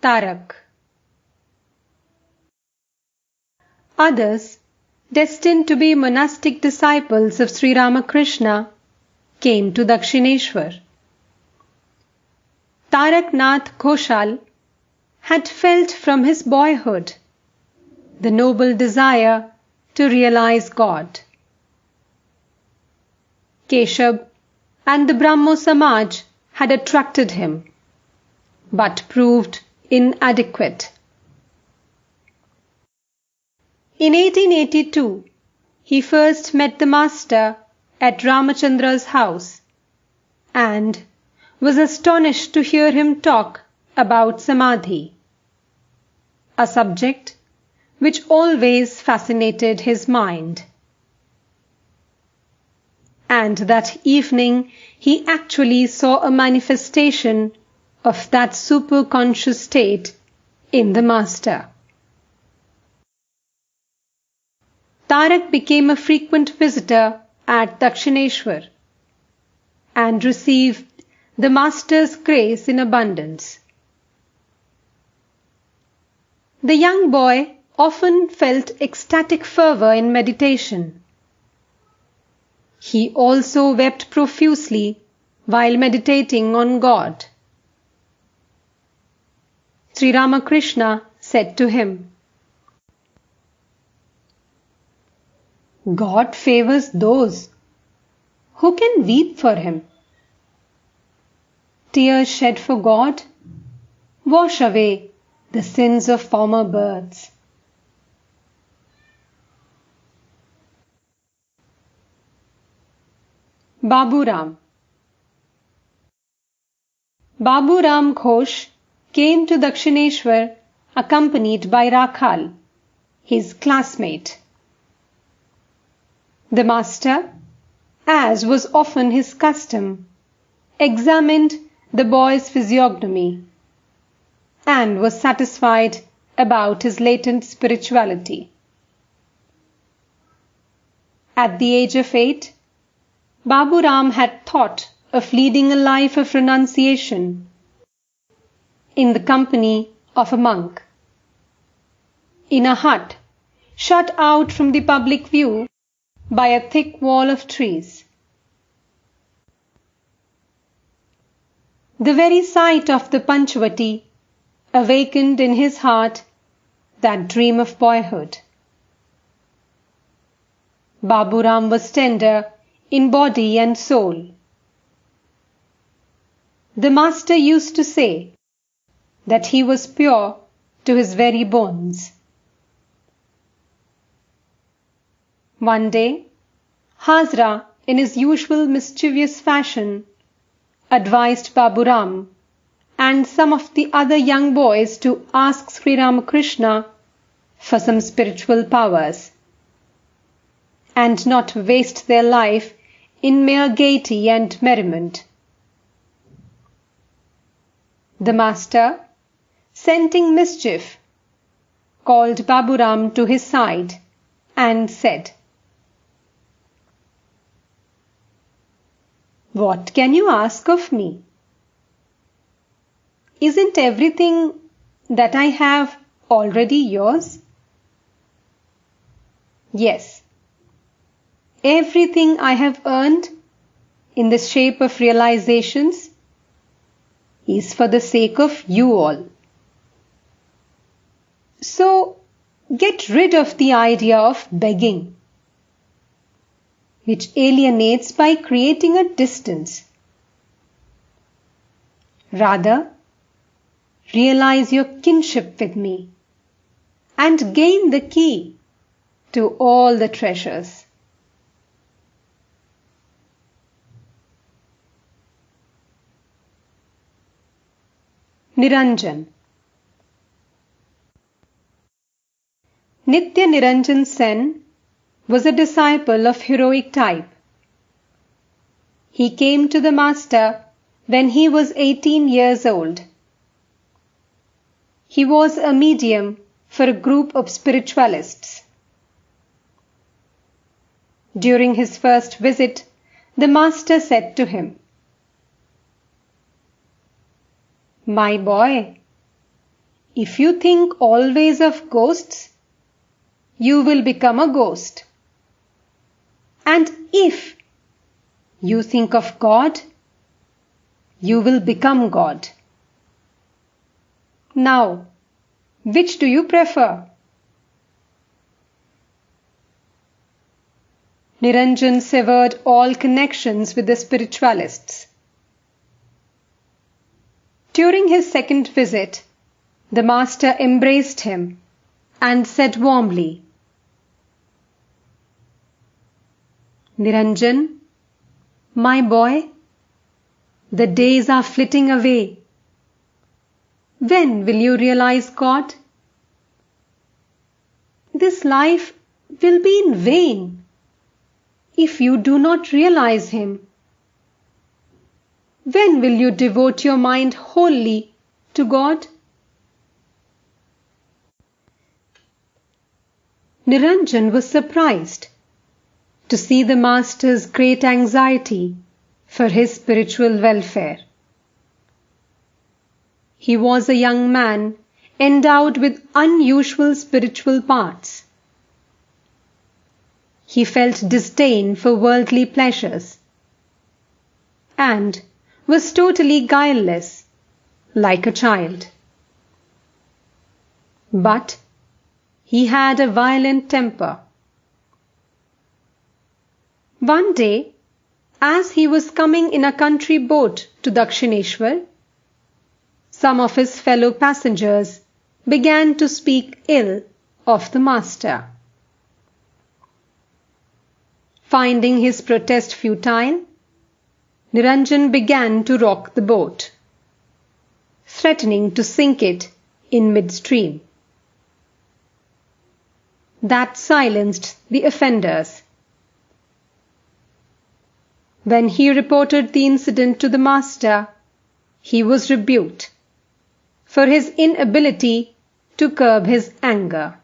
Tarak. Others, destined to be monastic disciples of Sri Ramakrishna, came to Dakshineshwar. Tarak Ghoshal had felt from his boyhood the noble desire to realize God. Keshab and the Brahmo Samaj had attracted him, but proved inadequate. In 1882, he first met the master at Ramachandra's house and was astonished to hear him talk about Samadhi, a subject which always fascinated his mind. And that evening he actually saw a manifestation of that superconscious state in the master. Tarak became a frequent visitor at Dakshineshwar and received the master's grace in abundance. The young boy often felt ecstatic fervor in meditation. He also wept profusely while meditating on God. Sri Ramakrishna said to him, "God favors those who can weep for Him. Tears shed for God wash away the sins of former births." Babu Ram. Babu Ram Ghosh came to Dakshineshwar accompanied by Rakhal, his classmate. The master, as was often his custom, examined the boy's physiognomy and was satisfied about his latent spirituality. At the age of 8, Babu Ram had thought of leading a life of renunciation in the company of a monk, in a hut shut out from the public view by a thick wall of trees. The very sight of the Panchavati awakened in his heart that dream of boyhood. Babu Ram was tender in body and soul. The master used to say that he was pure to his very bones. One day, Hazra, in his usual mischievous fashion, advised Babu Ram and some of the other young boys to ask Sri Ramakrishna for some spiritual powers and not waste their life in mere gaiety and merriment. The master, scenting mischief, called Babu Ram to his side and said, "What can you ask of me? Isn't everything that I have already yours?" "Yes. Everything I have earned in the shape of realizations is for the sake of you all. So get rid of the idea of begging, which alienates by creating a distance. Rather, realize your kinship with me and gain the key to all the treasures." Niranjan. Nitya Niranjan Sen was a disciple of heroic type. He came to the master when he was 18 years old. He was a medium for a group of spiritualists. During his first visit, the master said to him, "My boy, If you think always of ghosts, you will become a ghost. And if you think of God, you will become God. Now, which do you prefer? Niranjan severed all connections with the spiritualists. During his second visit, the master embraced him and said warmly, "Niranjan, my boy, the days are flitting away. When will you realize God? This life will be in vain if you do not realize Him. When will you devote your mind wholly to God?" Niranjan was surprised to see the master's great anxiety for his spiritual welfare. He was a young man endowed with unusual spiritual parts. He felt disdain for worldly pleasures and was totally guileless, like a child. But he had a violent temper. One day, as he was coming in a country boat to Dakshineshwar, some of his fellow passengers began to speak ill of the master. Finding his protest futile, Niranjan began to rock the boat, threatening to sink it in midstream. That silenced the offenders. When he reported the incident to the master, he was rebuked for his inability to curb his anger.